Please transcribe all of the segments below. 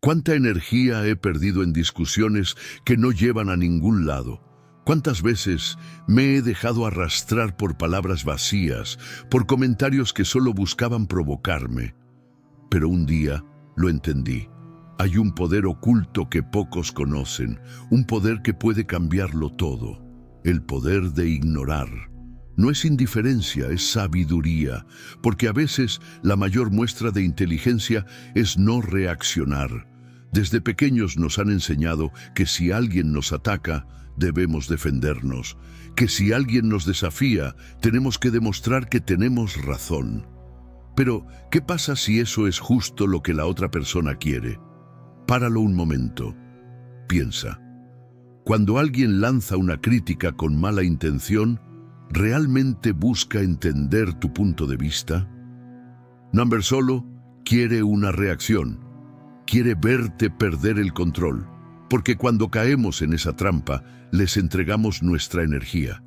¿Cuánta energía he perdido en discusiones que no llevan a ningún lado? ¿Cuántas veces me he dejado arrastrar por palabras vacías, por comentarios que solo buscaban provocarme? Pero un día lo entendí. Hay un poder oculto que pocos conocen, un poder que puede cambiarlo todo, el poder de ignorar. No es indiferencia, es sabiduría, porque a veces la mayor muestra de inteligencia es no reaccionar. Desde pequeños nos han enseñado que si alguien nos ataca, debemos defendernos, que si alguien nos desafía, tenemos que demostrar que tenemos razón. Pero, ¿qué pasa si eso es justo lo que la otra persona quiere? Páralo un momento. Piensa. Cuando alguien lanza una crítica con mala intención, ¿realmente busca entender tu punto de vista? Number solo quiere una reacción. Quiere verte perder el control, porque cuando caemos en esa trampa, les entregamos nuestra energía.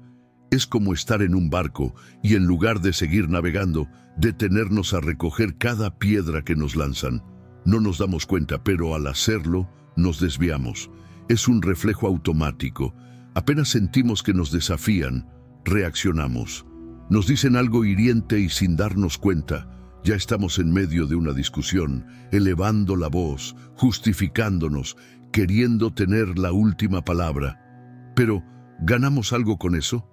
Es como estar en un barco y en lugar de seguir navegando, detenernos a recoger cada piedra que nos lanzan. No nos damos cuenta, pero al hacerlo, nos desviamos. Es un reflejo automático. Apenas sentimos que nos desafían, reaccionamos. Nos dicen algo hiriente y sin darnos cuenta, ya estamos en medio de una discusión, elevando la voz, justificándonos, queriendo tener la última palabra. Pero, ¿ganamos algo con eso?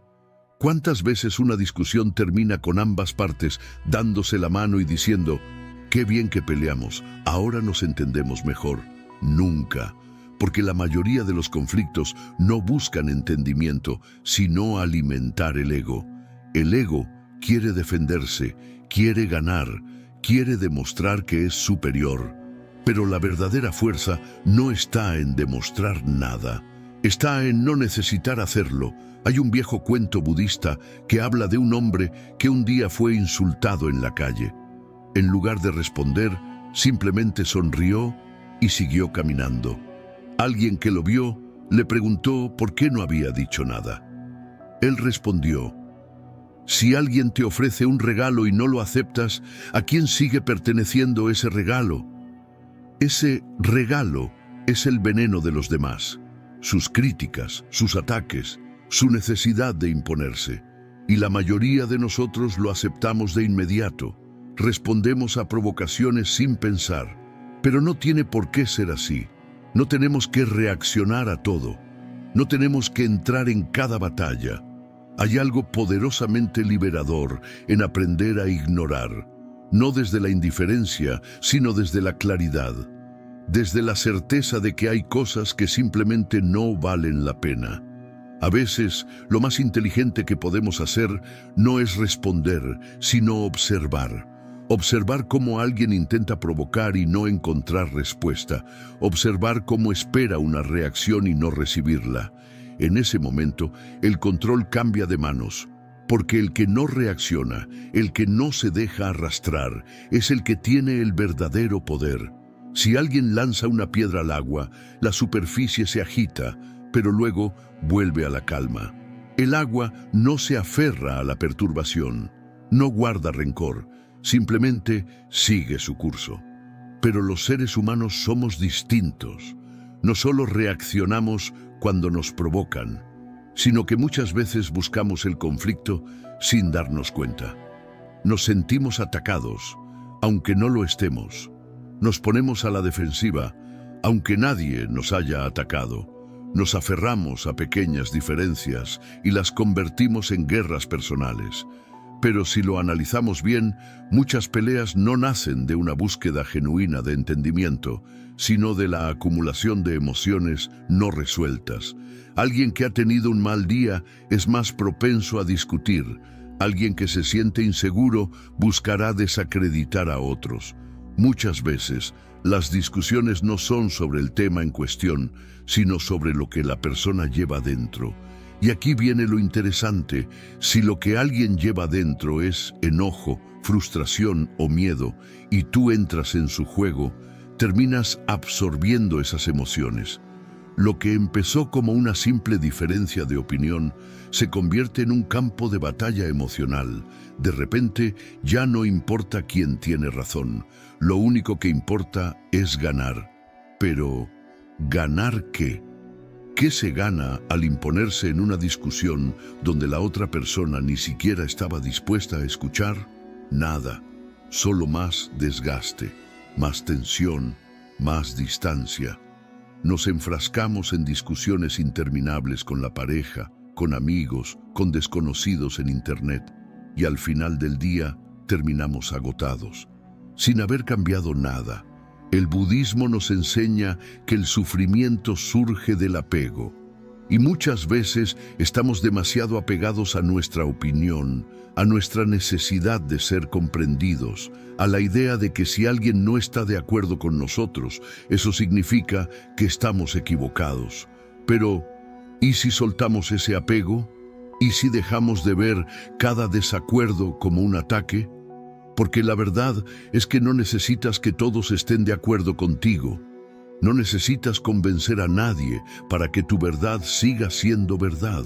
¿Cuántas veces una discusión termina con ambas partes dándose la mano y diciendo, qué bien que peleamos, ahora nos entendemos mejor? Nunca, porque la mayoría de los conflictos no buscan entendimiento, sino alimentar el ego. El ego quiere defenderse, quiere ganar, quiere demostrar que es superior. Pero la verdadera fuerza no está en demostrar nada, está en no necesitar hacerlo. Hay un viejo cuento budista que habla de un hombre que un día fue insultado en la calle. En lugar de responder, simplemente sonrió y siguió caminando. Alguien que lo vio le preguntó por qué no había dicho nada. Él respondió, si alguien te ofrece un regalo y no lo aceptas, ¿a quién sigue perteneciendo ese regalo? Ese regalo es el veneno de los demás, sus críticas, sus ataques, su necesidad de imponerse. Y la mayoría de nosotros lo aceptamos de inmediato. Respondemos a provocaciones sin pensar. Pero no tiene por qué ser así. No tenemos que reaccionar a todo. No tenemos que entrar en cada batalla. Hay algo poderosamente liberador en aprender a ignorar, no desde la indiferencia, sino desde la claridad, desde la certeza de que hay cosas que simplemente no valen la pena. A veces, lo más inteligente que podemos hacer no es responder, sino observar. Observar cómo alguien intenta provocar y no encontrar respuesta. Observar cómo espera una reacción y no recibirla. En ese momento, el control cambia de manos, porque el que no reacciona, el que no se deja arrastrar, es el que tiene el verdadero poder. Si alguien lanza una piedra al agua, la superficie se agita, pero luego vuelve a la calma. El agua no se aferra a la perturbación, no guarda rencor, simplemente sigue su curso. Pero los seres humanos somos distintos. No solo reaccionamos cuando nos provocan, sino que muchas veces buscamos el conflicto sin darnos cuenta. Nos sentimos atacados, aunque no lo estemos. Nos ponemos a la defensiva, aunque nadie nos haya atacado. Nos aferramos a pequeñas diferencias y las convertimos en guerras personales. Pero si lo analizamos bien, muchas peleas no nacen de una búsqueda genuina de entendimiento, sino de la acumulación de emociones no resueltas. Alguien que ha tenido un mal día es más propenso a discutir. Alguien que se siente inseguro buscará desacreditar a otros. Muchas veces, las discusiones no son sobre el tema en cuestión, sino sobre lo que la persona lleva dentro. Y aquí viene lo interesante: si lo que alguien lleva dentro es enojo, frustración o miedo, y tú entras en su juego, terminas absorbiendo esas emociones. Lo que empezó como una simple diferencia de opinión se convierte en un campo de batalla emocional. De repente, ya no importa quién tiene razón. Lo único que importa es ganar. Pero, ¿ganar qué? ¿Qué se gana al imponerse en una discusión donde la otra persona ni siquiera estaba dispuesta a escuchar? Nada, solo más desgaste, más tensión, más distancia. Nos enfrascamos en discusiones interminables con la pareja, con amigos, con desconocidos en Internet, y al final del día terminamos agotados, sin haber cambiado nada. El budismo nos enseña que el sufrimiento surge del apego, y muchas veces estamos demasiado apegados a nuestra opinión, a nuestra necesidad de ser comprendidos, a la idea de que si alguien no está de acuerdo con nosotros, eso significa que estamos equivocados. Pero, ¿y si soltamos ese apego? ¿Y si dejamos de ver cada desacuerdo como un ataque? Porque la verdad es que no necesitas que todos estén de acuerdo contigo. No necesitas convencer a nadie para que tu verdad siga siendo verdad.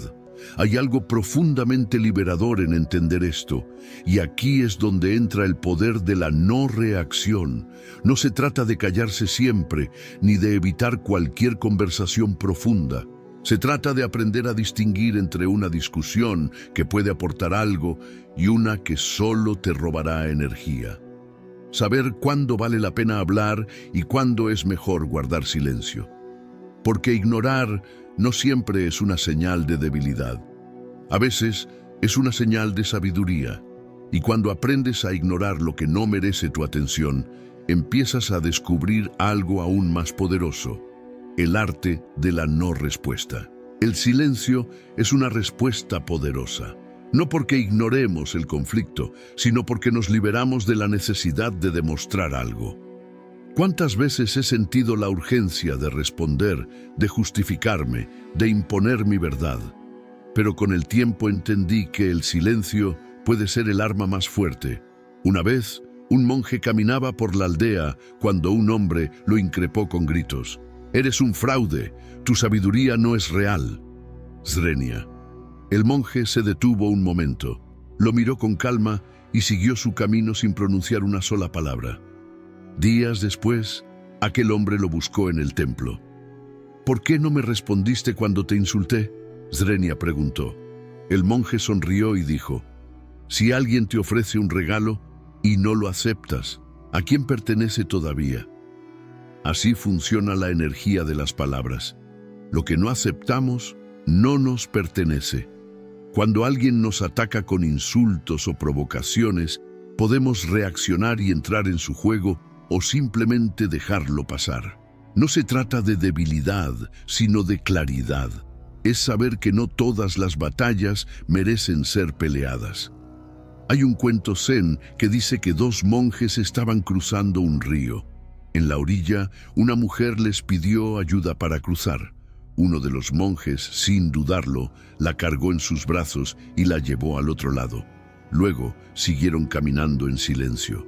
Hay algo profundamente liberador en entender esto, y aquí es donde entra el poder de la no reacción. No se trata de callarse siempre, ni de evitar cualquier conversación profunda. Se trata de aprender a distinguir entre una discusión que puede aportar algo y una que solo te robará energía. Saber cuándo vale la pena hablar y cuándo es mejor guardar silencio. Porque ignorar no siempre es una señal de debilidad. A veces es una señal de sabiduría. Y cuando aprendes a ignorar lo que no merece tu atención, empiezas a descubrir algo aún más poderoso: el arte de la no respuesta. El silencio es una respuesta poderosa. No porque ignoremos el conflicto, sino porque nos liberamos de la necesidad de demostrar algo. ¿Cuántas veces he sentido la urgencia de responder, de justificarme, de imponer mi verdad? Pero con el tiempo entendí que el silencio puede ser el arma más fuerte. Una vez, un monje caminaba por la aldea cuando un hombre lo increpó con gritos: «Eres un fraude, tu sabiduría no es real». Srenia. El monje se detuvo un momento, lo miró con calma y siguió su camino sin pronunciar una sola palabra. Días después, aquel hombre lo buscó en el templo. «¿Por qué no me respondiste cuando te insulté?», Srenia preguntó. El monje sonrió y dijo: «Si alguien te ofrece un regalo y no lo aceptas, ¿a quién pertenece todavía?». Así funciona la energía de las palabras. Lo que no aceptamos no nos pertenece. Cuando alguien nos ataca con insultos o provocaciones, podemos reaccionar y entrar en su juego o simplemente dejarlo pasar. No se trata de debilidad, sino de claridad. Es saber que no todas las batallas merecen ser peleadas. Hay un cuento zen que dice que dos monjes estaban cruzando un río. En la orilla, una mujer les pidió ayuda para cruzar. Uno de los monjes, sin dudarlo, la cargó en sus brazos y la llevó al otro lado. Luego, siguieron caminando en silencio.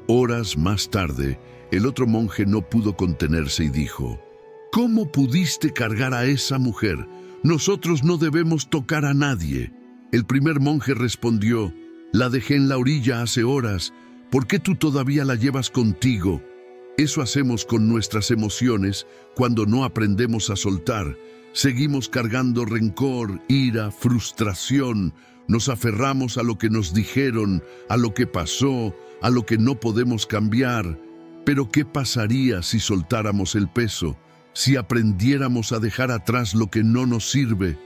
Horas más tarde, el otro monje no pudo contenerse y dijo: «¿Cómo pudiste cargar a esa mujer? Nosotros no debemos tocar a nadie». El primer monje respondió: «La dejé en la orilla hace horas. ¿Por qué tú todavía la llevas contigo?». Eso hacemos con nuestras emociones cuando no aprendemos a soltar. Seguimos cargando rencor, ira, frustración. Nos aferramos a lo que nos dijeron, a lo que pasó, a lo que no podemos cambiar. Pero ¿qué pasaría si soltáramos el peso? Si aprendiéramos a dejar atrás lo que no nos sirve.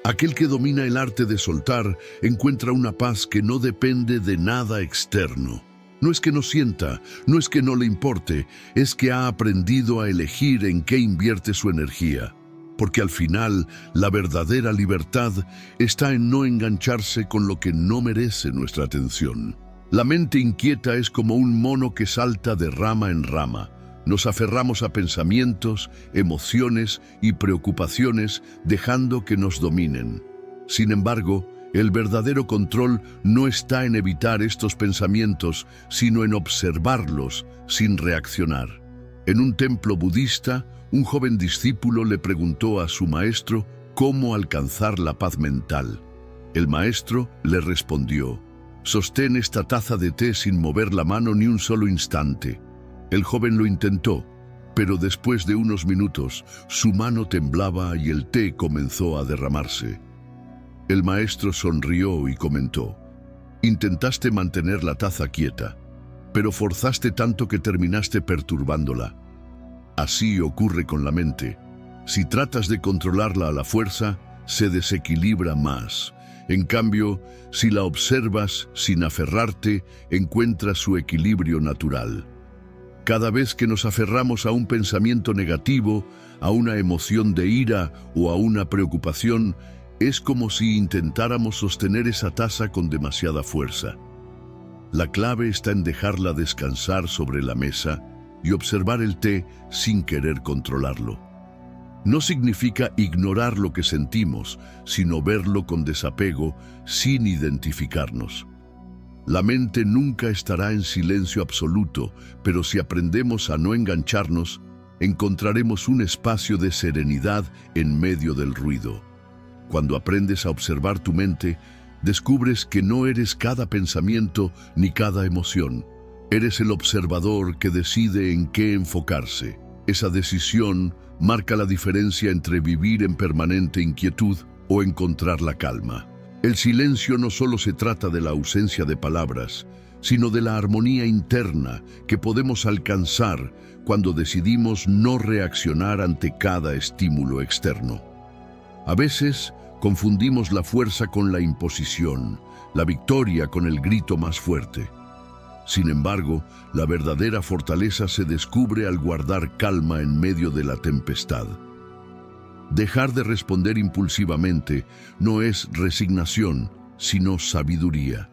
Aquel que domina el arte de soltar encuentra una paz que no depende de nada externo. No es que no sienta, no es que no le importe, es que ha aprendido a elegir en qué invierte su energía. Porque al final, la verdadera libertad está en no engancharse con lo que no merece nuestra atención. La mente inquieta es como un mono que salta de rama en rama. Nos aferramos a pensamientos, emociones y preocupaciones, dejando que nos dominen. Sin embargo, el verdadero control no está en evitar estos pensamientos, sino en observarlos sin reaccionar. En un templo budista, un joven discípulo le preguntó a su maestro cómo alcanzar la paz mental. El maestro le respondió: «Sostén esta taza de té sin mover la mano ni un solo instante». El joven lo intentó, Pero después de unos minutos, su mano temblaba y el té comenzó a derramarse. El maestro sonrió y comentó: intentaste mantener la taza quieta, pero forzaste tanto que terminaste perturbándola. Así ocurre con la mente. Si tratas de controlarla a la fuerza, se desequilibra más. En cambio, si la observas sin aferrarte, encuentras su equilibrio natural. Cada vez que nos aferramos a un pensamiento negativo, a una emoción de ira o a una preocupación, es como si intentáramos sostener esa taza con demasiada fuerza. La clave está en dejarla descansar sobre la mesa y observar el té sin querer controlarlo. No significa ignorar lo que sentimos, sino verlo con desapego, sin identificarnos. La mente nunca estará en silencio absoluto, pero si aprendemos a no engancharnos, encontraremos un espacio de serenidad en medio del ruido. Cuando aprendes a observar tu mente, descubres que no eres cada pensamiento ni cada emoción. Eres el observador que decide en qué enfocarse. Esa decisión marca la diferencia entre vivir en permanente inquietud o encontrar la calma. El silencio no solo se trata de la ausencia de palabras, sino de la armonía interna que podemos alcanzar cuando decidimos no reaccionar ante cada estímulo externo. A veces confundimos la fuerza con la imposición, la victoria con el grito más fuerte. Sin embargo, la verdadera fortaleza se descubre al guardar calma en medio de la tempestad. Dejar de responder impulsivamente no es resignación, sino sabiduría.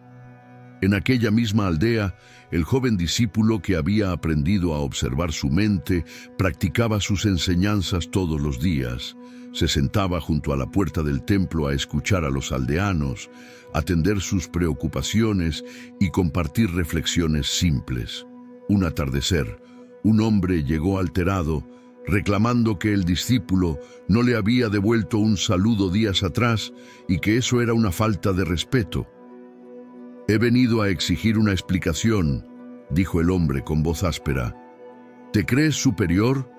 En aquella misma aldea, el joven discípulo que había aprendido a observar su mente practicaba sus enseñanzas todos los días. Se sentaba junto a la puerta del templo a escuchar a los aldeanos, atender sus preocupaciones y compartir reflexiones simples. Un atardecer, un hombre llegó alterado, reclamando que el discípulo no le había devuelto un saludo días atrás y que eso era una falta de respeto. «He venido a exigir una explicación», dijo el hombre con voz áspera. «¿Te crees superior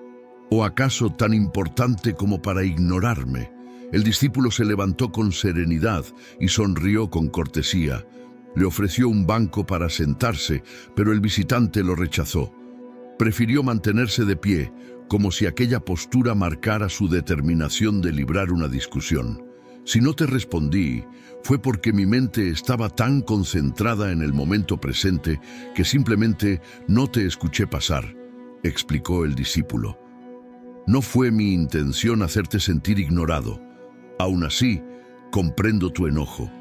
o acaso tan importante como para ignorarme?» El discípulo se levantó con serenidad y sonrió con cortesía. Le ofreció un banco para sentarse, pero el visitante lo rechazó. Prefirió mantenerse de pie, como si aquella postura marcara su determinación de librar una discusión. «Si no te respondí, fue porque mi mente estaba tan concentrada en el momento presente que simplemente no te escuché pasar», explicó el discípulo. «No fue mi intención hacerte sentir ignorado. Aún así, comprendo tu enojo».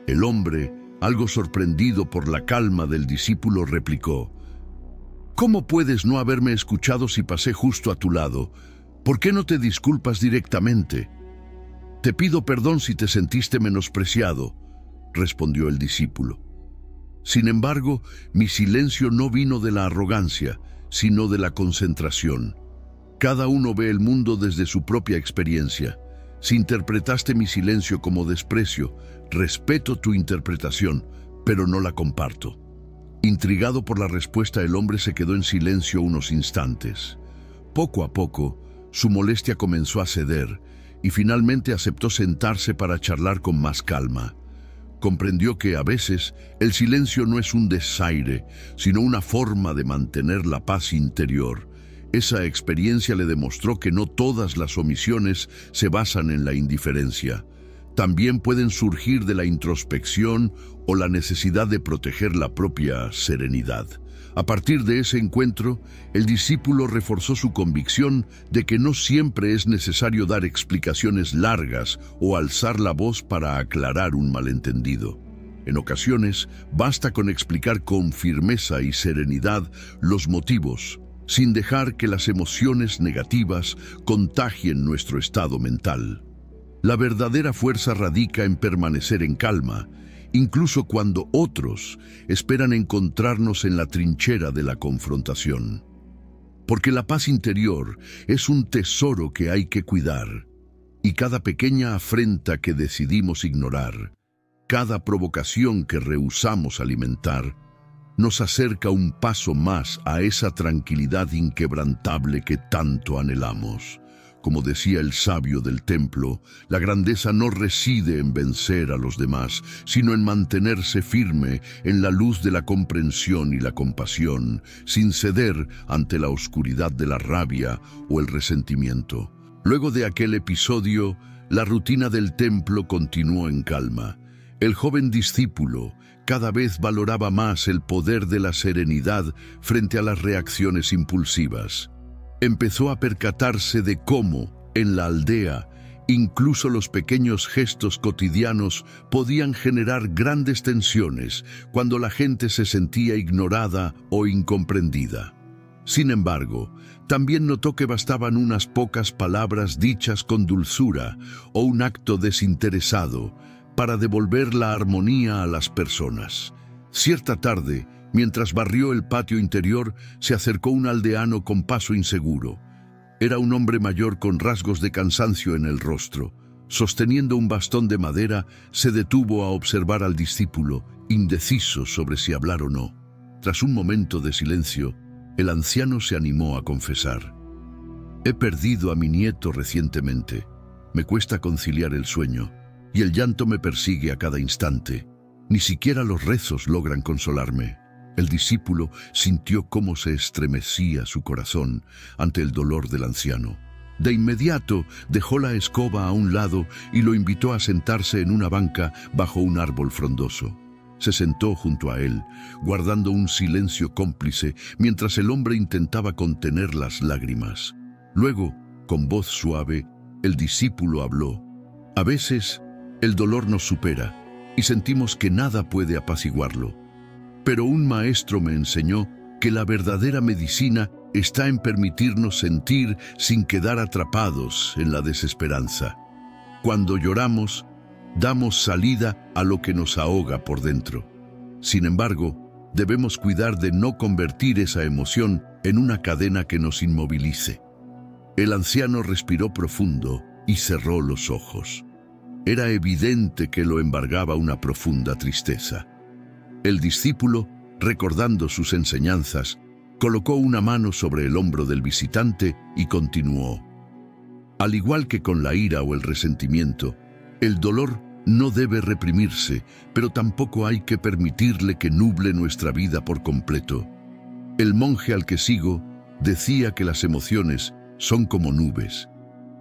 El hombre, algo sorprendido por la calma del discípulo, replicó: «¿Cómo puedes no haberme escuchado si pasé justo a tu lado? ¿Por qué no te disculpas directamente?» «Te pido perdón si te sentiste menospreciado», respondió el discípulo. Sin embargo, mi silencio no vino de la arrogancia, sino de la concentración. Cada uno ve el mundo desde su propia experiencia. Si interpretaste mi silencio como desprecio, respeto tu interpretación, pero no la comparto. Intrigado por la respuesta, el hombre se quedó en silencio unos instantes. Poco a poco, su molestia comenzó a ceder y finalmente aceptó sentarse para charlar con más calma. Comprendió que a veces el silencio no es un desaire, sino una forma de mantener la paz interior. Esa experiencia le demostró que no todas las omisiones se basan en la indiferencia. También pueden surgir de la introspección o la necesidad de proteger la propia serenidad. A partir de ese encuentro, el discípulo reforzó su convicción de que no siempre es necesario dar explicaciones largas o alzar la voz para aclarar un malentendido. En ocasiones, basta con explicar con firmeza y serenidad los motivos, sin dejar que las emociones negativas contagien nuestro estado mental. La verdadera fuerza radica en permanecer en calma, incluso cuando otros esperan encontrarnos en la trinchera de la confrontación. Porque la paz interior es un tesoro que hay que cuidar, y cada pequeña afrenta que decidimos ignorar, cada provocación que rehusamos alimentar, nos acerca un paso más a esa tranquilidad inquebrantable que tanto anhelamos. Como decía el sabio del templo, la grandeza no reside en vencer a los demás, sino en mantenerse firme en la luz de la comprensión y la compasión, sin ceder ante la oscuridad de la rabia o el resentimiento. Luego de aquel episodio, la rutina del templo continuó en calma. El joven discípulo cada vez valoraba más el poder de la serenidad frente a las reacciones impulsivas. Empezó a percatarse de cómo, en la aldea, incluso los pequeños gestos cotidianos podían generar grandes tensiones cuando la gente se sentía ignorada o incomprendida. Sin embargo, también notó que bastaban unas pocas palabras dichas con dulzura o un acto desinteresado para devolver la armonía a las personas. Cierta tarde, mientras barrió el patio interior, se acercó un aldeano con paso inseguro. Era un hombre mayor con rasgos de cansancio en el rostro. Sosteniendo un bastón de madera, se detuvo a observar al discípulo, indeciso sobre si hablar o no. Tras un momento de silencio, el anciano se animó a confesar: «He perdido a mi nieto recientemente. Me cuesta conciliar el sueño, y el llanto me persigue a cada instante. Ni siquiera los rezos logran consolarme». El discípulo sintió cómo se estremecía su corazón ante el dolor del anciano. De inmediato dejó la escoba a un lado y lo invitó a sentarse en una banca bajo un árbol frondoso. Se sentó junto a él, guardando un silencio cómplice mientras el hombre intentaba contener las lágrimas. Luego, con voz suave, el discípulo habló: «A veces, el dolor nos supera y sentimos que nada puede apaciguarlo. Pero un maestro me enseñó que la verdadera medicina está en permitirnos sentir sin quedar atrapados en la desesperanza. Cuando lloramos, damos salida a lo que nos ahoga por dentro. Sin embargo, debemos cuidar de no convertir esa emoción en una cadena que nos inmovilice». El anciano respiró profundo y cerró los ojos. Era evidente que lo embargaba una profunda tristeza. El discípulo, recordando sus enseñanzas, colocó una mano sobre el hombro del visitante y continuó: «Al igual que con la ira o el resentimiento, el dolor no debe reprimirse, pero tampoco hay que permitirle que nuble nuestra vida por completo. El monje al que sigo decía que las emociones son como nubes.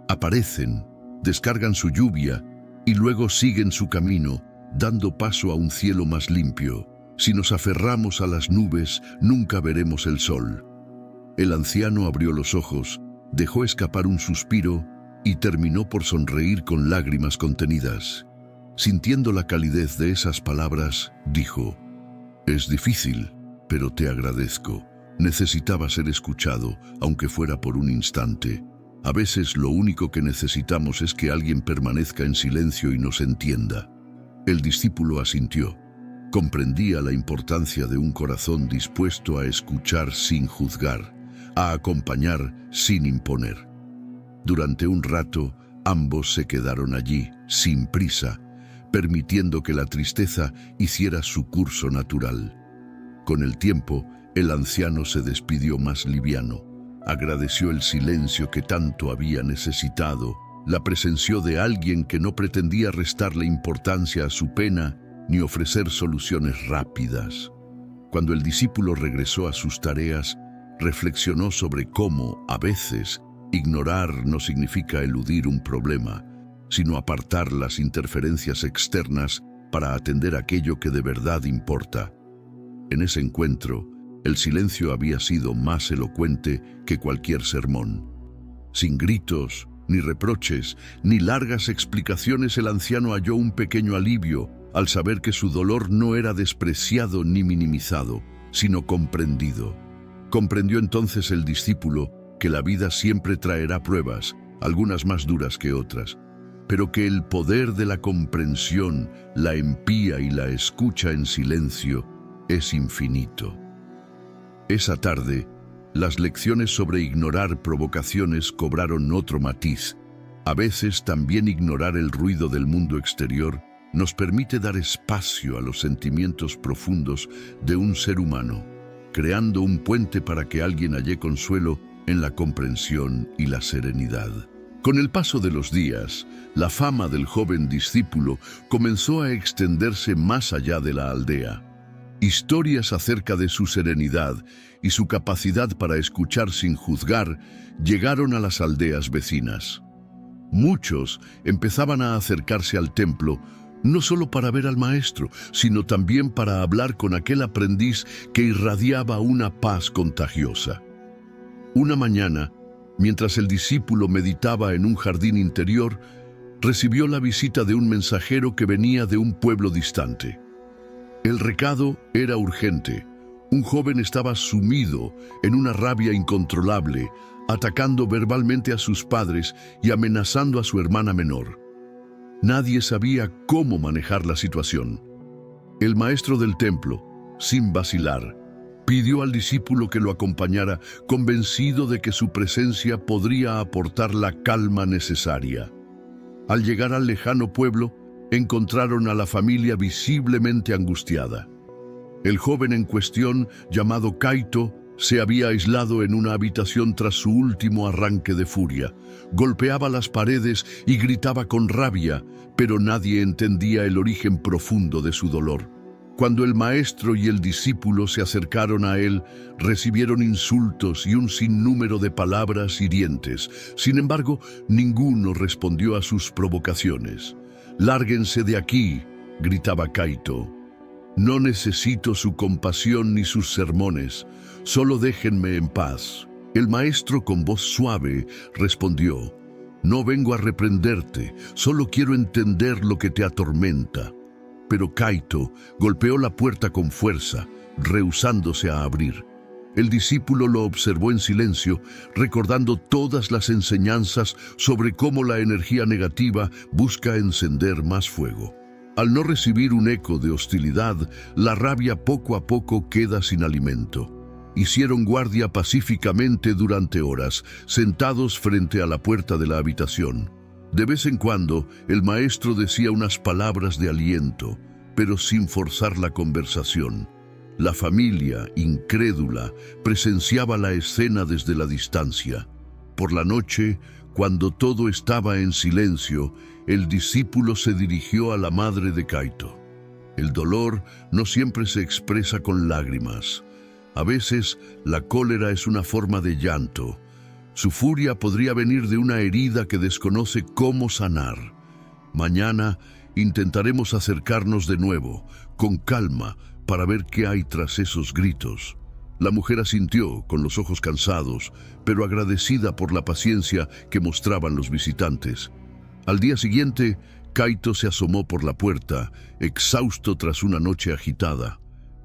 Aparecen, descargan su lluvia y luego siguen su camino, dando paso a un cielo más limpio. Si nos aferramos a las nubes, nunca veremos el sol». El anciano abrió los ojos, dejó escapar un suspiro y terminó por sonreír con lágrimas contenidas. Sintiendo la calidez de esas palabras, dijo: «Es difícil, pero te agradezco. Necesitaba ser escuchado, aunque fuera por un instante. A veces lo único que necesitamos es que alguien permanezca en silencio y nos entienda». El discípulo asintió. Comprendía la importancia de un corazón dispuesto a escuchar sin juzgar, a acompañar sin imponer. Durante un rato, ambos se quedaron allí, sin prisa, permitiendo que la tristeza hiciera su curso natural. Con el tiempo, el anciano se despidió más liviano. Agradeció el silencio que tanto había necesitado, la presenció de alguien que no pretendía restarle importancia a su pena ni ofrecer soluciones rápidas. Cuando el discípulo regresó a sus tareas, reflexionó sobre cómo, a veces, ignorar no significa eludir un problema, sino apartar las interferencias externas para atender aquello que de verdad importa. En ese encuentro, el silencio había sido más elocuente que cualquier sermón. Sin gritos, ni reproches, ni largas explicaciones, el anciano halló un pequeño alivio al saber que su dolor no era despreciado ni minimizado, sino comprendido. Comprendió entonces el discípulo que la vida siempre traerá pruebas, algunas más duras que otras, pero que el poder de la comprensión, la empatía y la escucha en silencio es infinito. Esa tarde, las lecciones sobre ignorar provocaciones cobraron otro matiz. A veces también ignorar el ruido del mundo exterior nos permite dar espacio a los sentimientos profundos de un ser humano, creando un puente para que alguien halle consuelo en la comprensión y la serenidad. Con el paso de los días, la fama del joven discípulo comenzó a extenderse más allá de la aldea. Historias acerca de su serenidad y su capacidad para escuchar sin juzgar llegaron a las aldeas vecinas. Muchos empezaban a acercarse al templo no solo para ver al maestro, sino también para hablar con aquel aprendiz que irradiaba una paz contagiosa. Una mañana, mientras el discípulo meditaba en un jardín interior, recibió la visita de un mensajero que venía de un pueblo distante. El recado era urgente. Un joven estaba sumido en una rabia incontrolable, atacando verbalmente a sus padres y amenazando a su hermana menor. Nadie sabía cómo manejar la situación. El maestro del templo, sin vacilar, pidió al discípulo que lo acompañara, convencido de que su presencia podría aportar la calma necesaria. Al llegar al lejano pueblo, encontraron a la familia visiblemente angustiada. El joven en cuestión, llamado Kaito, se había aislado en una habitación tras su último arranque de furia. Golpeaba las paredes y gritaba con rabia, pero nadie entendía el origen profundo de su dolor. Cuando el maestro y el discípulo se acercaron a él, recibieron insultos y un sinnúmero de palabras hirientes. Sin embargo, ninguno respondió a sus provocaciones. «Lárguense de aquí», gritaba Kaito. «No necesito su compasión ni sus sermones. Solo déjenme en paz». El maestro con voz suave respondió: «No vengo a reprenderte, solo quiero entender lo que te atormenta». Pero Kaito golpeó la puerta con fuerza, rehusándose a abrir. El discípulo lo observó en silencio, recordando todas las enseñanzas sobre cómo la energía negativa busca encender más fuego. Al no recibir un eco de hostilidad, la rabia poco a poco queda sin alimento. Hicieron guardia pacíficamente durante horas, sentados frente a la puerta de la habitación. De vez en cuando, el maestro decía unas palabras de aliento, pero sin forzar la conversación. La familia, incrédula, presenciaba la escena desde la distancia. Por la noche, cuando todo estaba en silencio, el discípulo se dirigió a la madre de Kaito. El dolor no siempre se expresa con lágrimas. A veces, la cólera es una forma de llanto. Su furia podría venir de una herida que desconoce cómo sanar. Mañana intentaremos acercarnos de nuevo, con calma, para ver qué hay tras esos gritos. La mujer asintió, con los ojos cansados, pero agradecida por la paciencia que mostraban los visitantes. Al día siguiente, Kaito se asomó por la puerta, exhausto tras una noche agitada.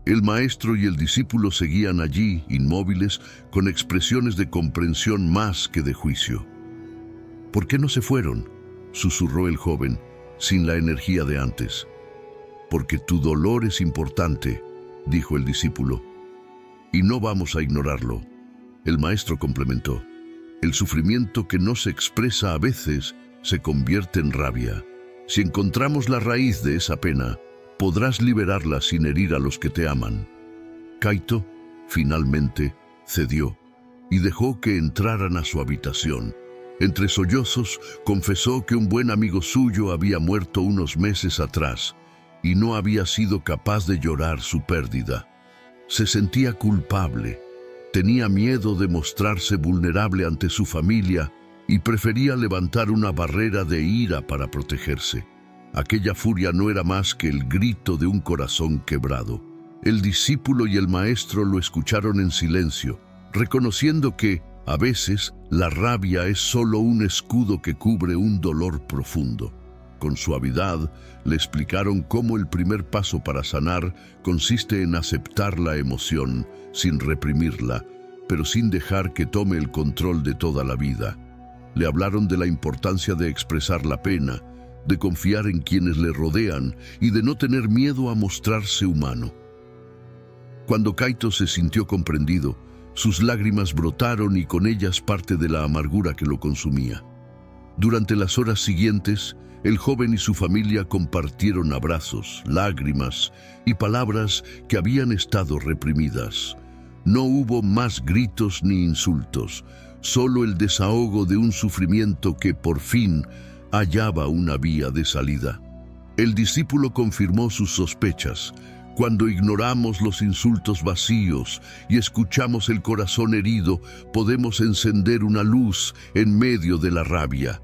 El maestro y el discípulo seguían allí, inmóviles, con expresiones de comprensión más que de juicio. «¿Por qué no se fueron?», susurró el joven, sin la energía de antes. «Porque tu dolor es importante», dijo el discípulo. «Y no vamos a ignorarlo», el maestro complementó. «El sufrimiento que no se expresa a veces se convierte en rabia. Si encontramos la raíz de esa pena, podrás liberarla sin herir a los que te aman». Kaito, finalmente, cedió y dejó que entraran a su habitación. Entre sollozos, confesó que un buen amigo suyo había muerto unos meses atrás y no había sido capaz de llorar su pérdida. Se sentía culpable, tenía miedo de mostrarse vulnerable ante su familia y prefería levantar una barrera de ira para protegerse. Aquella furia no era más que el grito de un corazón quebrado. El discípulo y el maestro lo escucharon en silencio, reconociendo que, a veces, la rabia es solo un escudo que cubre un dolor profundo. Con suavidad, le explicaron cómo el primer paso para sanar consiste en aceptar la emoción, sin reprimirla, pero sin dejar que tome el control de toda la vida. Le hablaron de la importancia de expresar la pena, de confiar en quienes le rodean y de no tener miedo a mostrarse humano. Cuando Kaito se sintió comprendido, sus lágrimas brotaron y con ellas parte de la amargura que lo consumía. Durante las horas siguientes, el joven y su familia compartieron abrazos, lágrimas y palabras que habían estado reprimidas. No hubo más gritos ni insultos, solo el desahogo de un sufrimiento que por fin hallaba una vía de salida. El discípulo confirmó sus sospechas. Cuando ignoramos los insultos vacíos y escuchamos el corazón herido, podemos encender una luz en medio de la rabia.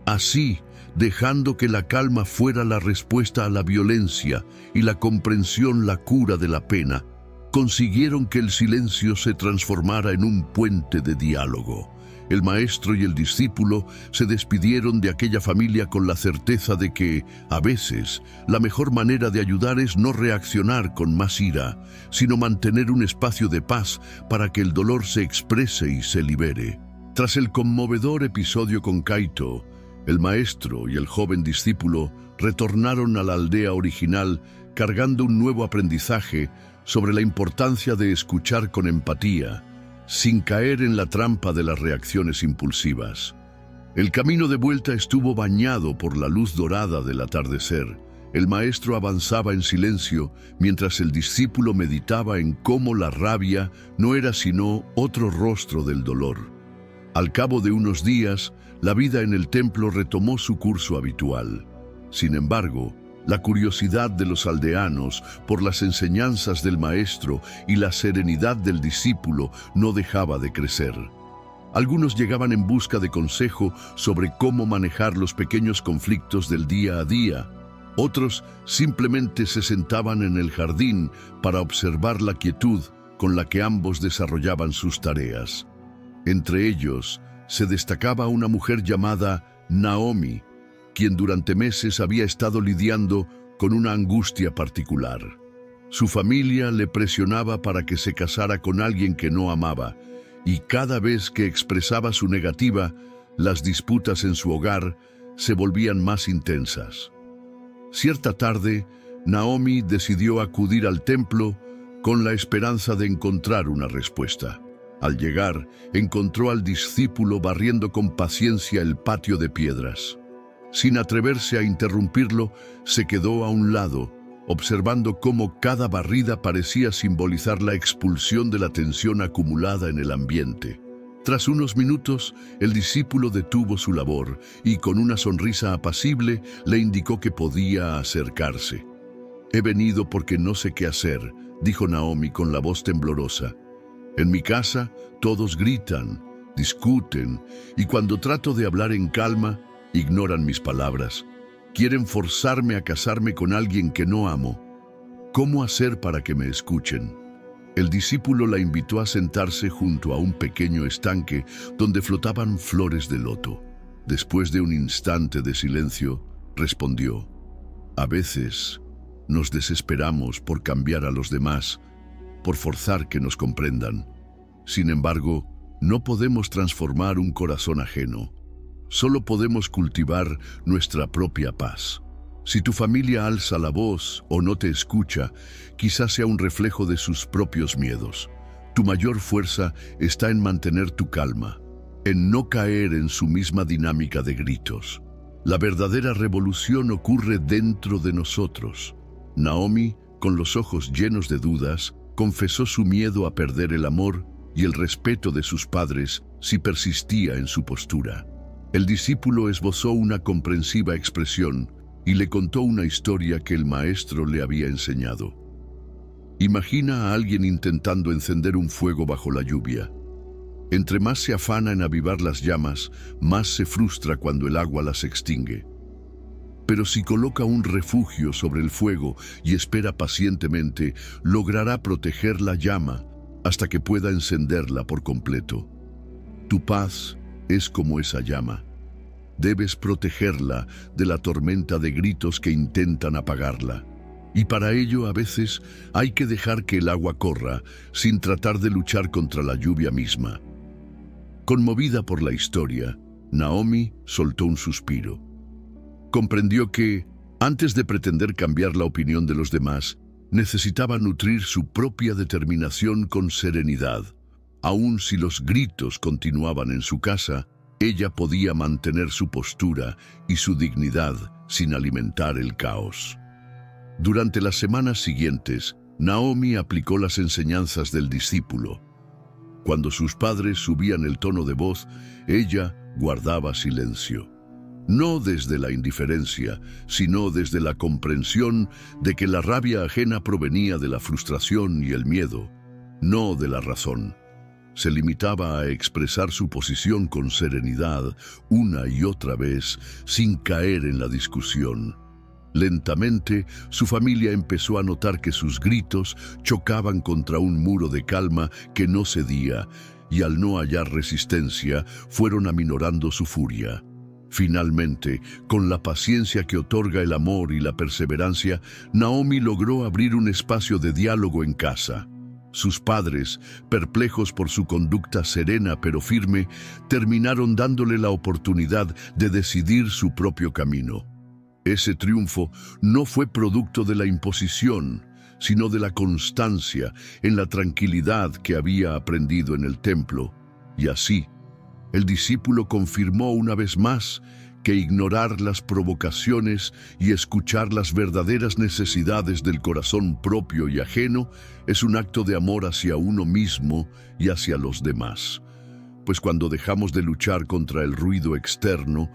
Así, dejando que la calma fuera la respuesta a la violencia y la comprensión la cura de la pena, consiguieron que el silencio se transformara en un puente de diálogo. El maestro y el discípulo se despidieron de aquella familia con la certeza de que, a veces, la mejor manera de ayudar es no reaccionar con más ira, sino mantener un espacio de paz para que el dolor se exprese y se libere. Tras el conmovedor episodio con Kaito, el maestro y el joven discípulo retornaron a la aldea original cargando un nuevo aprendizaje sobre la importancia de escuchar con empatía, sin caer en la trampa de las reacciones impulsivas. El camino de vuelta estuvo bañado por la luz dorada del atardecer. El maestro avanzaba en silencio mientras el discípulo meditaba en cómo la rabia no era sino otro rostro del dolor. Al cabo de unos días, la vida en el templo retomó su curso habitual. Sin embargo, la curiosidad de los aldeanos por las enseñanzas del maestro y la serenidad del discípulo no dejaba de crecer. Algunos llegaban en busca de consejo sobre cómo manejar los pequeños conflictos del día a día. Otros simplemente se sentaban en el jardín para observar la quietud con la que ambos desarrollaban sus tareas. Entre ellos, se destacaba una mujer llamada Naomi, quien durante meses había estado lidiando con una angustia particular. Su familia le presionaba para que se casara con alguien que no amaba, y cada vez que expresaba su negativa, las disputas en su hogar se volvían más intensas. Cierta tarde, Naomi decidió acudir al templo con la esperanza de encontrar una respuesta. Al llegar, encontró al discípulo barriendo con paciencia el patio de piedras. Sin atreverse a interrumpirlo, se quedó a un lado, observando cómo cada barrida parecía simbolizar la expulsión de la tensión acumulada en el ambiente. Tras unos minutos, el discípulo detuvo su labor y con una sonrisa apacible le indicó que podía acercarse. «He venido porque no sé qué hacer», dijo Naomi con la voz temblorosa. «En mi casa, todos gritan, discuten, y cuando trato de hablar en calma, ignoran mis palabras. Quieren forzarme a casarme con alguien que no amo. ¿Cómo hacer para que me escuchen?» El discípulo la invitó a sentarse junto a un pequeño estanque donde flotaban flores de loto. Después de un instante de silencio, respondió: «A veces nos desesperamos por cambiar a los demás, por forzar que nos comprendan. Sin embargo, no podemos transformar un corazón ajeno. Solo podemos cultivar nuestra propia paz. Si tu familia alza la voz o no te escucha, quizás sea un reflejo de sus propios miedos. Tu mayor fuerza está en mantener tu calma, en no caer en su misma dinámica de gritos. La verdadera revolución ocurre dentro de nosotros». Naomi, con los ojos llenos de dudas, confesó su miedo a perder el amor y el respeto de sus padres si persistía en su postura. El discípulo esbozó una comprensiva expresión y le contó una historia que el maestro le había enseñado. Imagina a alguien intentando encender un fuego bajo la lluvia. Entre más se afana en avivar las llamas, más se frustra cuando el agua las extingue. Pero si coloca un refugio sobre el fuego y espera pacientemente, logrará proteger la llama hasta que pueda encenderla por completo. Tu paz es como esa llama. Debes protegerla de la tormenta de gritos que intentan apagarla. Y para ello a veces hay que dejar que el agua corra sin tratar de luchar contra la lluvia misma. Conmovida por la historia, Naomi soltó un suspiro. Comprendió que, antes de pretender cambiar la opinión de los demás, necesitaba nutrir su propia determinación con serenidad. Aun si los gritos continuaban en su casa, ella podía mantener su postura y su dignidad sin alimentar el caos. Durante las semanas siguientes, Naomi aplicó las enseñanzas del discípulo. Cuando sus padres subían el tono de voz, ella guardaba silencio. No desde la indiferencia, sino desde la comprensión de que la rabia ajena provenía de la frustración y el miedo, no de la razón. Se limitaba a expresar su posición con serenidad una y otra vez, sin caer en la discusión. Lentamente, su familia empezó a notar que sus gritos chocaban contra un muro de calma que no cedía, y al no hallar resistencia, fueron aminorando su furia. Finalmente, con la paciencia que otorga el amor y la perseverancia, Naomi logró abrir un espacio de diálogo en casa. Sus padres, perplejos por su conducta serena pero firme, terminaron dándole la oportunidad de decidir su propio camino. Ese triunfo no fue producto de la imposición, sino de la constancia en la tranquilidad que había aprendido en el templo. Y así, el discípulo confirmó una vez más que ignorar las provocaciones y escuchar las verdaderas necesidades del corazón propio y ajeno es un acto de amor hacia uno mismo y hacia los demás. Pues cuando dejamos de luchar contra el ruido externo,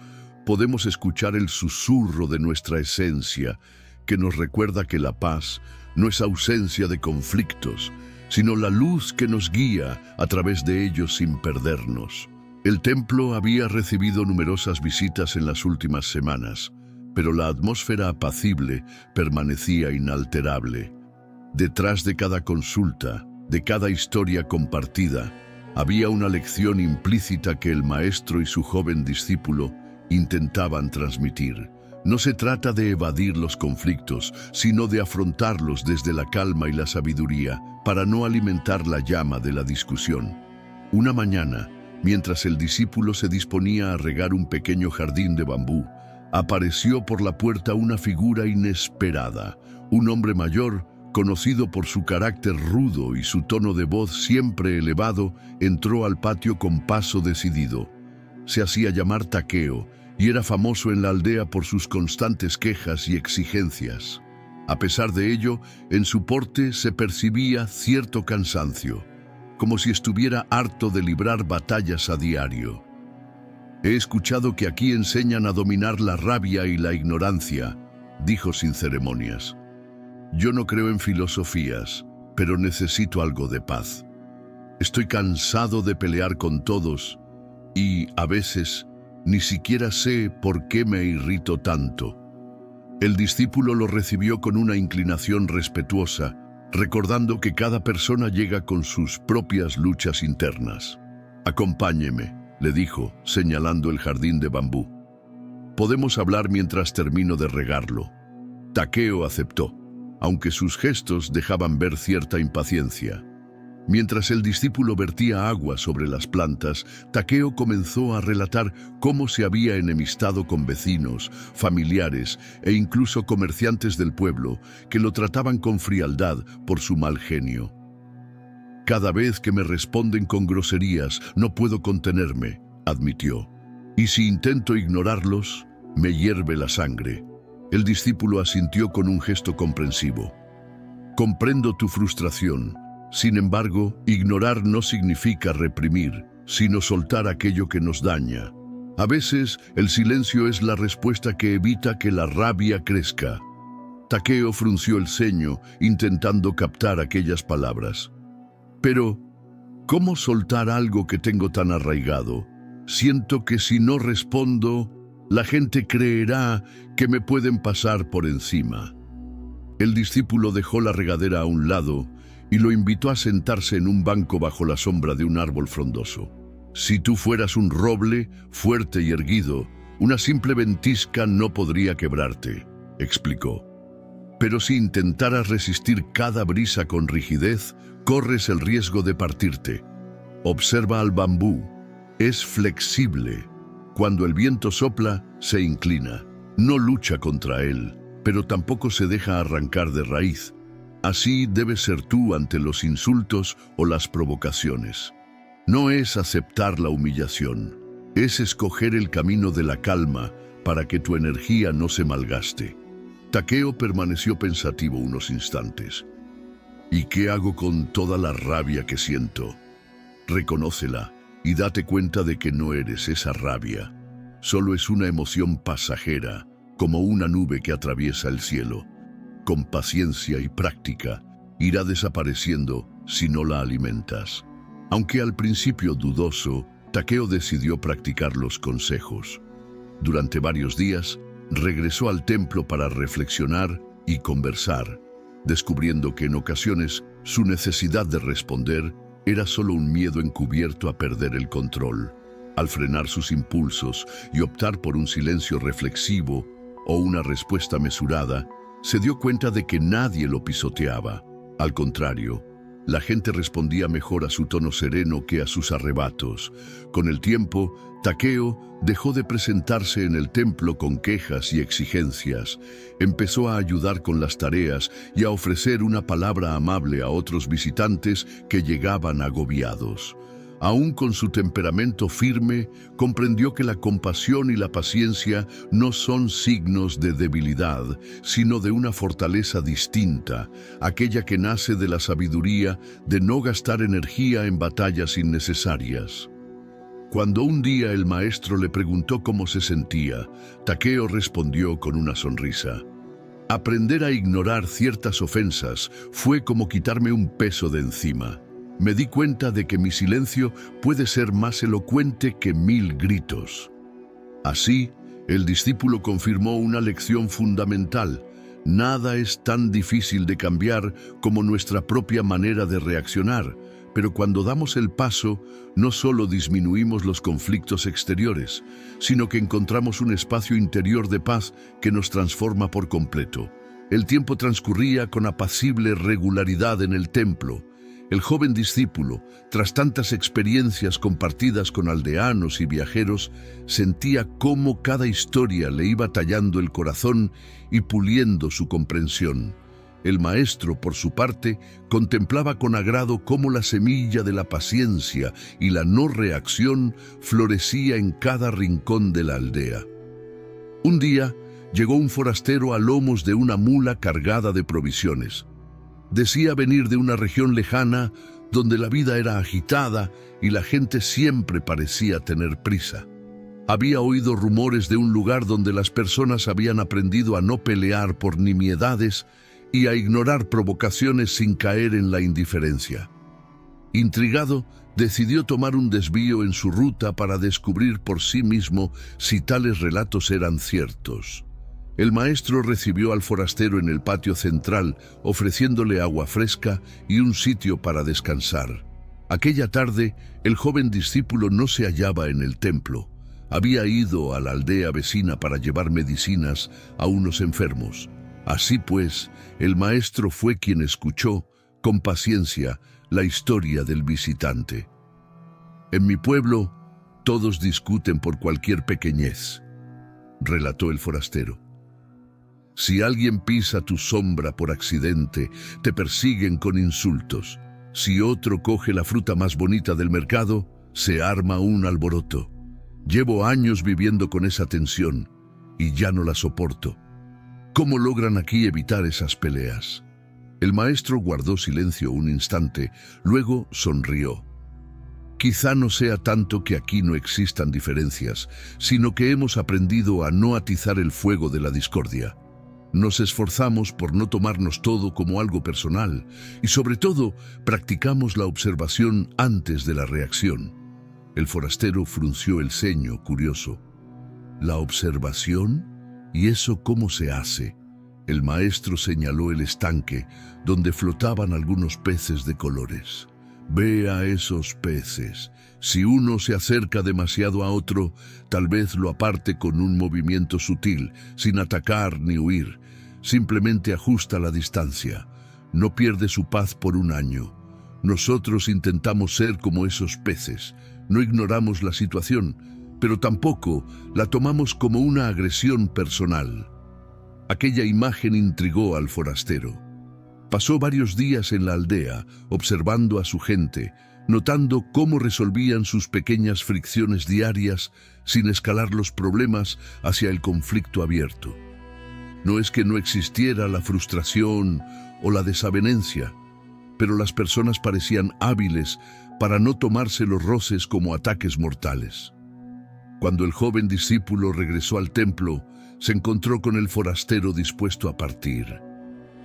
podemos escuchar el susurro de nuestra esencia, que nos recuerda que la paz no es ausencia de conflictos, sino la luz que nos guía a través de ellos sin perdernos. El templo había recibido numerosas visitas en las últimas semanas, pero la atmósfera apacible permanecía inalterable. Detrás de cada consulta, de cada historia compartida, había una lección implícita que el maestro y su joven discípulo intentaban transmitir. No se trata de evadir los conflictos, sino de afrontarlos desde la calma y la sabiduría, para no alimentar la llama de la discusión. Una mañana, mientras el discípulo se disponía a regar un pequeño jardín de bambú, apareció por la puerta una figura inesperada, un hombre mayor, conocido por su carácter rudo y su tono de voz siempre elevado, entró al patio con paso decidido. Se hacía llamar Takeo y era famoso en la aldea por sus constantes quejas y exigencias. A pesar de ello, en su porte se percibía cierto cansancio, como si estuviera harto de librar batallas a diario. «He escuchado que aquí enseñan a dominar la rabia y la ignorancia», dijo sin ceremonias. «Yo no creo en filosofías, pero necesito algo de paz. Estoy cansado de pelear con todos y, a veces, ni siquiera sé por qué me irrito tanto». El discípulo lo recibió con una inclinación respetuosa, recordando que cada persona llega con sus propias luchas internas. «Acompáñeme», le dijo, señalando el jardín de bambú. «Podemos hablar mientras termino de regarlo». Takeo aceptó, aunque sus gestos dejaban ver cierta impaciencia. Mientras el discípulo vertía agua sobre las plantas, Takeo comenzó a relatar cómo se había enemistado con vecinos, familiares e incluso comerciantes del pueblo que lo trataban con frialdad por su mal genio. «Cada vez que me responden con groserías, no puedo contenerme», admitió. «Y si intento ignorarlos, me hierve la sangre». El discípulo asintió con un gesto comprensivo. «Comprendo tu frustración. Sin embargo, ignorar no significa reprimir, sino soltar aquello que nos daña. A veces, el silencio es la respuesta que evita que la rabia crezca». Takeo frunció el ceño, intentando captar aquellas palabras. «Pero, ¿cómo soltar algo que tengo tan arraigado? Siento que si no respondo, la gente creerá que me pueden pasar por encima». El discípulo dejó la regadera a un lado y lo invitó a sentarse en un banco bajo la sombra de un árbol frondoso. «Si tú fueras un roble, fuerte y erguido, una simple ventisca no podría quebrarte», explicó. «Pero si intentaras resistir cada brisa con rigidez, corres el riesgo de partirte. Observa al bambú. Es flexible. Cuando el viento sopla, se inclina. No lucha contra él, pero tampoco se deja arrancar de raíz. Así debes ser tú ante los insultos o las provocaciones. No es aceptar la humillación, Es escoger el camino de la calma para que tu energía no se malgaste. Takeo permaneció pensativo unos instantes. ¿Y qué hago con toda la rabia que siento? Reconócela y date cuenta de que no eres esa rabia. Solo es una emoción pasajera, como una nube que atraviesa el cielo. Con paciencia y práctica, irá desapareciendo si no la alimentas. Aunque al principio dudoso, Takeo decidió practicar los consejos. Durante varios días, regresó al templo para reflexionar y conversar, descubriendo que en ocasiones su necesidad de responder era solo un miedo encubierto a perder el control. Al frenar sus impulsos y optar por un silencio reflexivo o una respuesta mesurada, se dio cuenta de que nadie lo pisoteaba. Al contrario, la gente respondía mejor a su tono sereno que a sus arrebatos. Con el tiempo, Takeo dejó de presentarse en el templo con quejas y exigencias. Empezó a ayudar con las tareas y a ofrecer una palabra amable a otros visitantes que llegaban agobiados. Aún con su temperamento firme, comprendió que la compasión y la paciencia no son signos de debilidad, sino de una fortaleza distinta, aquella que nace de la sabiduría de no gastar energía en batallas innecesarias. Cuando un día el maestro le preguntó cómo se sentía, Takeo respondió con una sonrisa. Aprender a ignorar ciertas ofensas fue como quitarme un peso de encima. Me di cuenta de que mi silencio puede ser más elocuente que 1000 gritos. Así, el discípulo confirmó una lección fundamental. Nada es tan difícil de cambiar como nuestra propia manera de reaccionar, pero cuando damos el paso, no solo disminuimos los conflictos exteriores, sino que encontramos un espacio interior de paz que nos transforma por completo. El tiempo transcurría con apacible regularidad en el templo. El joven discípulo, tras tantas experiencias compartidas con aldeanos y viajeros, sentía cómo cada historia le iba tallando el corazón y puliendo su comprensión. El maestro, por su parte, contemplaba con agrado cómo la semilla de la paciencia y la no reacción florecía en cada rincón de la aldea. Un día, llegó un forastero a lomos de una mula cargada de provisiones. Decía venir de una región lejana donde la vida era agitada y la gente siempre parecía tener prisa. Había oído rumores de un lugar donde las personas habían aprendido a no pelear por nimiedades y a ignorar provocaciones sin caer en la indiferencia. Intrigado, decidió tomar un desvío en su ruta para descubrir por sí mismo si tales relatos eran ciertos. El maestro recibió al forastero en el patio central, ofreciéndole agua fresca y un sitio para descansar. Aquella tarde, el joven discípulo no se hallaba en el templo. Había ido a la aldea vecina para llevar medicinas a unos enfermos. Así pues, el maestro fue quien escuchó, con paciencia, la historia del visitante. En mi pueblo, todos discuten por cualquier pequeñez, relató el forastero. Si alguien pisa tu sombra por accidente, te persiguen con insultos. Si otro coge la fruta más bonita del mercado, se arma un alboroto. Llevo años viviendo con esa tensión y ya no la soporto. ¿Cómo logran aquí evitar esas peleas? El maestro guardó silencio un instante, luego sonrió. Quizá no sea tanto que aquí no existan diferencias, sino que hemos aprendido a no atizar el fuego de la discordia. Nos esforzamos por no tomarnos todo como algo personal y, sobre todo, practicamos la observación antes de la reacción. El forastero frunció el ceño, curioso. ¿La observación? ¿Y eso cómo se hace? El maestro señaló el estanque, donde flotaban algunos peces de colores. Ve a esos peces. Si uno se acerca demasiado a otro, tal vez lo aparte con un movimiento sutil, sin atacar ni huir. Simplemente ajusta la distancia. No pierde su paz por un año. Nosotros intentamos ser como esos peces. No ignoramos la situación, pero tampoco la tomamos como una agresión personal. Aquella imagen intrigó al forastero. Pasó varios días en la aldea, observando a su gente, notando cómo resolvían sus pequeñas fricciones diarias sin escalar los problemas hacia el conflicto abierto. No es que no existiera la frustración o la desavenencia, pero las personas parecían hábiles para no tomarse los roces como ataques mortales. Cuando el joven discípulo regresó al templo, se encontró con el forastero dispuesto a partir.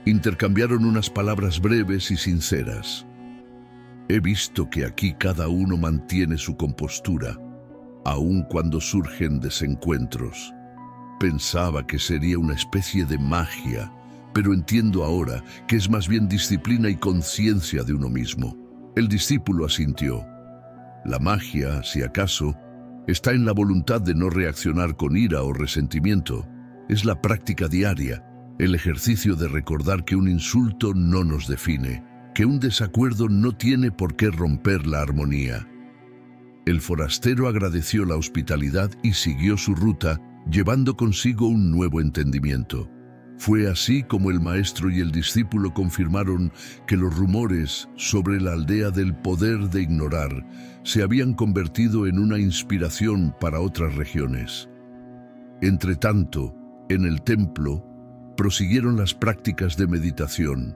Intercambiaron unas palabras breves y sinceras. He visto que aquí cada uno mantiene su compostura, aun cuando surgen desencuentros. Pensaba que sería una especie de magia, pero entiendo ahora que es más bien disciplina y conciencia de uno mismo. El discípulo asintió. La magia, si acaso, está en la voluntad de no reaccionar con ira o resentimiento. Es la práctica diaria, el ejercicio de recordar que un insulto no nos define, que un desacuerdo no tiene por qué romper la armonía. El forastero agradeció la hospitalidad y siguió su ruta, llevando consigo un nuevo entendimiento. Fue así como el maestro y el discípulo confirmaron que los rumores sobre la aldea del poder de ignorar se habían convertido en una inspiración para otras regiones. Entretanto, en el templo, prosiguieron las prácticas de meditación,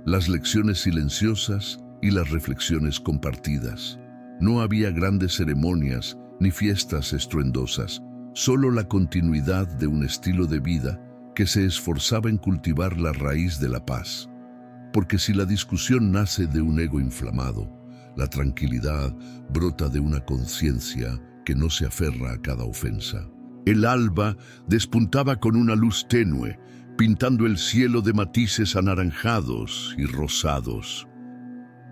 las lecciones silenciosas y las reflexiones compartidas. No había grandes ceremonias ni fiestas estruendosas, solo la continuidad de un estilo de vida que se esforzaba en cultivar la raíz de la paz. Porque si la discusión nace de un ego inflamado, la tranquilidad brota de una conciencia que no se aferra a cada ofensa. El alba despuntaba con una luz tenue, pintando el cielo de matices anaranjados y rosados.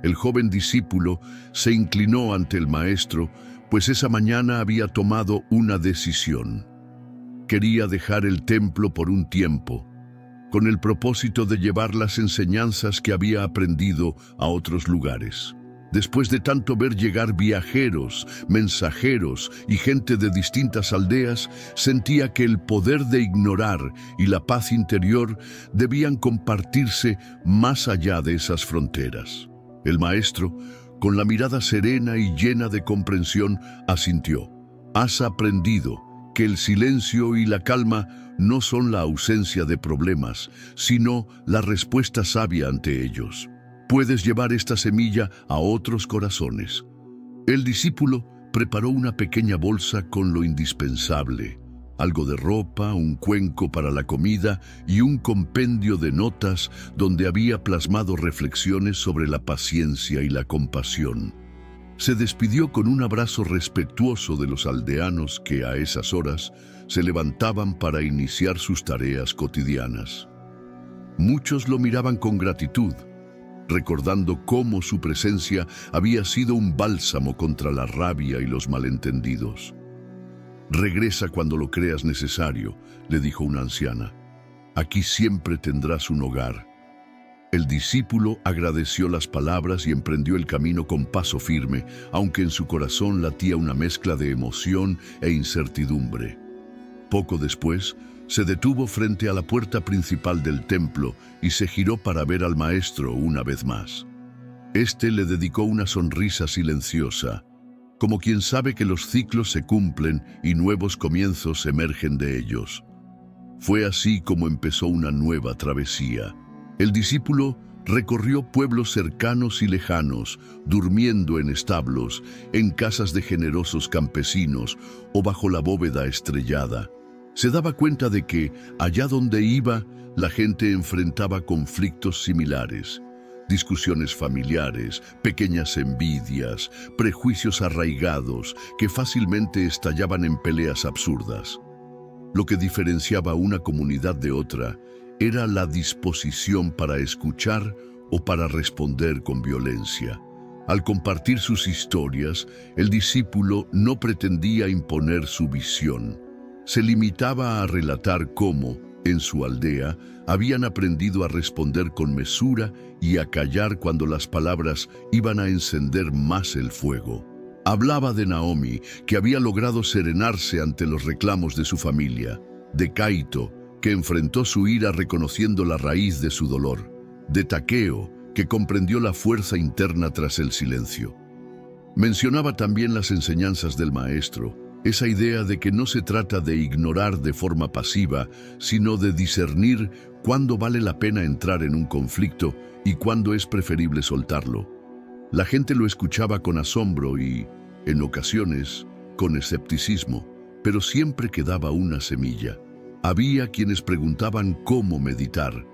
El joven discípulo se inclinó ante el maestro, pues esa mañana había tomado una decisión. Quería dejar el templo por un tiempo, con el propósito de llevar las enseñanzas que había aprendido a otros lugares. Después de tanto ver llegar viajeros, mensajeros y gente de distintas aldeas, sentía que el poder de ignorar y la paz interior debían compartirse más allá de esas fronteras. El maestro, con la mirada serena y llena de comprensión, asintió. Has aprendido que el silencio y la calma no son la ausencia de problemas, sino la respuesta sabia ante ellos. Puedes llevar esta semilla a otros corazones. El discípulo preparó una pequeña bolsa con lo indispensable, algo de ropa, un cuenco para la comida y un compendio de notas donde había plasmado reflexiones sobre la paciencia y la compasión. Se despidió con un abrazo respetuoso de los aldeanos que a esas horas se levantaban para iniciar sus tareas cotidianas. Muchos lo miraban con gratitud, recordando cómo su presencia había sido un bálsamo contra la rabia y los malentendidos. «Regresa cuando lo creas necesario», le dijo una anciana. «Aquí siempre tendrás un hogar». El discípulo agradeció las palabras y emprendió el camino con paso firme, aunque en su corazón latía una mezcla de emoción e incertidumbre. Poco después, se detuvo frente a la puerta principal del templo y se giró para ver al maestro una vez más. Este le dedicó una sonrisa silenciosa, como quien sabe que los ciclos se cumplen y nuevos comienzos emergen de ellos. Fue así como empezó una nueva travesía. El discípulo recorrió pueblos cercanos y lejanos, durmiendo en establos, en casas de generosos campesinos o bajo la bóveda estrellada. Se daba cuenta de que, allá donde iba, la gente enfrentaba conflictos similares, discusiones familiares, pequeñas envidias, prejuicios arraigados que fácilmente estallaban en peleas absurdas. Lo que diferenciaba a una comunidad de otra era la disposición para escuchar o para responder con violencia. Al compartir sus historias, el discípulo no pretendía imponer su visión. Se limitaba a relatar cómo, en su aldea, habían aprendido a responder con mesura y a callar cuando las palabras iban a encender más el fuego. Hablaba de Naomi, que había logrado serenarse ante los reclamos de su familia, de Caito, que enfrentó su ira reconociendo la raíz de su dolor, de Taqueo, que comprendió la fuerza interna tras el silencio. Mencionaba también las enseñanzas del maestro, esa idea de que no se trata de ignorar de forma pasiva, sino de discernir cuándo vale la pena entrar en un conflicto y cuándo es preferible soltarlo. La gente lo escuchaba con asombro y, en ocasiones, con escepticismo, pero siempre quedaba una semilla. Había quienes preguntaban cómo meditar,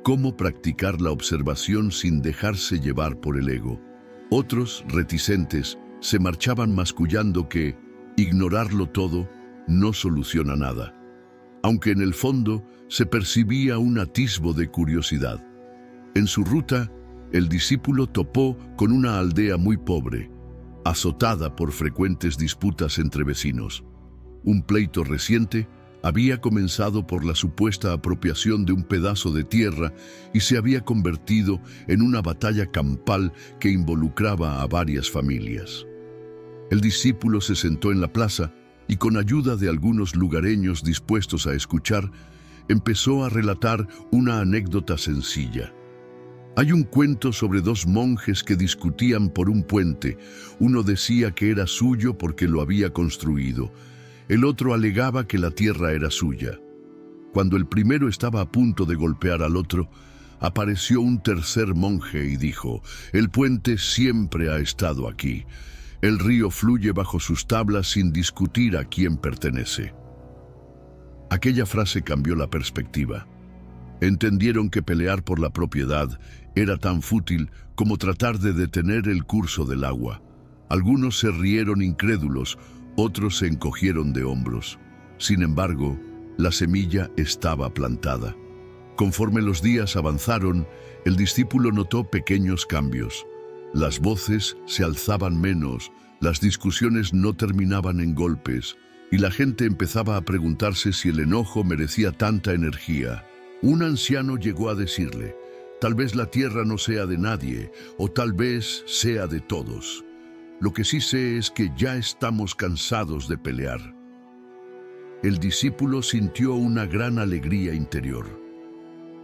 cómo practicar la observación sin dejarse llevar por el ego. Otros, reticentes, se marchaban mascullando que ignorarlo todo no soluciona nada, aunque en el fondo se percibía un atisbo de curiosidad. En su ruta, el discípulo topó con una aldea muy pobre, azotada por frecuentes disputas entre vecinos. Un pleito reciente había comenzado por la supuesta apropiación de un pedazo de tierra y se había convertido en una batalla campal que involucraba a varias familias. El discípulo se sentó en la plaza y, con ayuda de algunos lugareños dispuestos a escuchar, empezó a relatar una anécdota sencilla. Hay un cuento sobre dos monjes que discutían por un puente. Uno decía que era suyo porque lo había construido. El otro alegaba que la tierra era suya. Cuando el primero estaba a punto de golpear al otro, apareció un tercer monje y dijo: «El puente siempre ha estado aquí. El río fluye bajo sus tablas sin discutir a quién pertenece». Aquella frase cambió la perspectiva. Entendieron que pelear por la propiedad era tan fútil como tratar de detener el curso del agua. Algunos se rieron incrédulos, otros se encogieron de hombros. Sin embargo, la semilla estaba plantada. Conforme los días avanzaron, el discípulo notó pequeños cambios. Las voces se alzaban menos, las discusiones no terminaban en golpes, y la gente empezaba a preguntarse si el enojo merecía tanta energía. Un anciano llegó a decirle: «Tal vez la tierra no sea de nadie, o tal vez sea de todos. Lo que sí sé es que ya estamos cansados de pelear». El discípulo sintió una gran alegría interior.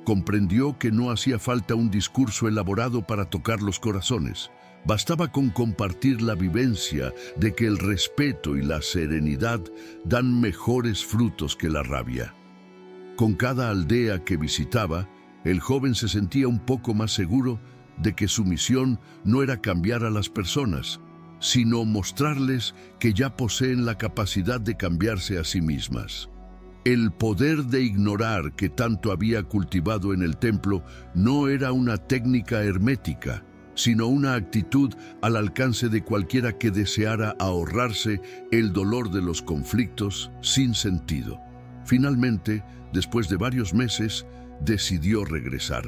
Comprendió que no hacía falta un discurso elaborado para tocar los corazones. Bastaba con compartir la vivencia de que el respeto y la serenidad dan mejores frutos que la rabia. Con cada aldea que visitaba, el joven se sentía un poco más seguro de que su misión no era cambiar a las personas, sino mostrarles que ya poseen la capacidad de cambiarse a sí mismas. El poder de ignorar que tanto había cultivado en el templo no era una técnica hermética, sino una actitud al alcance de cualquiera que deseara ahorrarse el dolor de los conflictos sin sentido. Finalmente, después de varios meses, decidió regresar.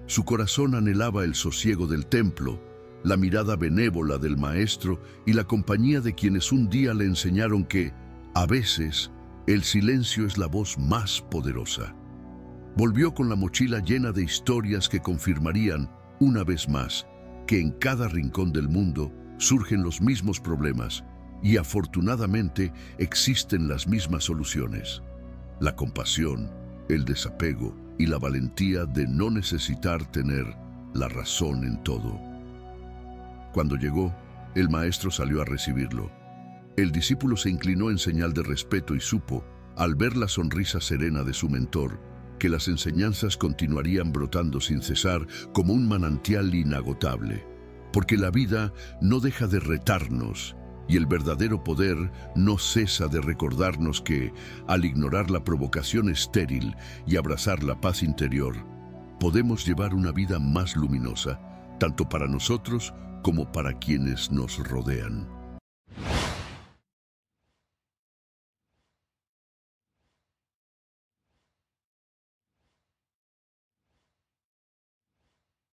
Su corazón anhelaba el sosiego del templo, la mirada benévola del maestro y la compañía de quienes un día le enseñaron que, a veces, el silencio es la voz más poderosa. Volvió con la mochila llena de historias que confirmarían, una vez más, que en cada rincón del mundo surgen los mismos problemas y afortunadamente existen las mismas soluciones. La compasión, el desapego y la valentía de no necesitar tener la razón en todo. Cuando llegó, el maestro salió a recibirlo. El discípulo se inclinó en señal de respeto y supo, al ver la sonrisa serena de su mentor, que las enseñanzas continuarían brotando sin cesar como un manantial inagotable, porque la vida no deja de retarnos y el verdadero poder no cesa de recordarnos que, al ignorar la provocación estéril y abrazar la paz interior, podemos llevar una vida más luminosa, tanto para nosotros como para quienes nos rodean.